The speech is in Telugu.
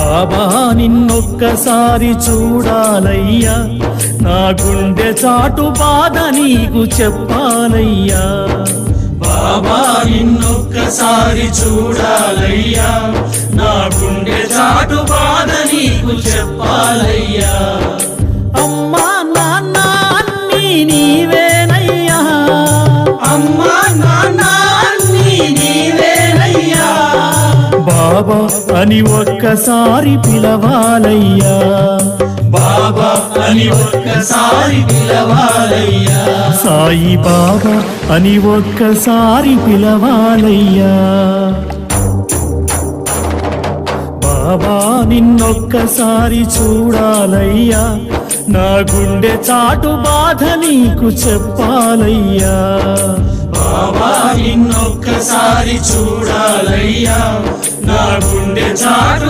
బాబా నిన్నొక్కసారి చూడాలయ్యా, నా గుండె చాటు బాధ నీకు చెప్పాలయ్యా. బాబా నిన్నొక్కసారి చూడాలయ్యా, నా గుండె చాటు బాధ నీకు చెప్పాలయ్యా. అమ్మా నాన్న అన్నీ నీవేనయ్యా, అమ్మా నాన్న అన్నీ నీవేనయ్యా. బాబా అని ఒక్కసారి పిలవాలయ్యా, బాబా అని ఒక్కసారి పిలవాలయ్యా. సాయి బాబా అని ఒక్కసారి పిలవాలయ్యా. బాబా నిన్నొక్కసారి చూడాలయ్యా, నా గుండె చాటు బాధ నీకు చెప్పాలయ్యా. బాబా నిన్నొక్కసారి చూడాలయ్యా, నా గుండె చాటు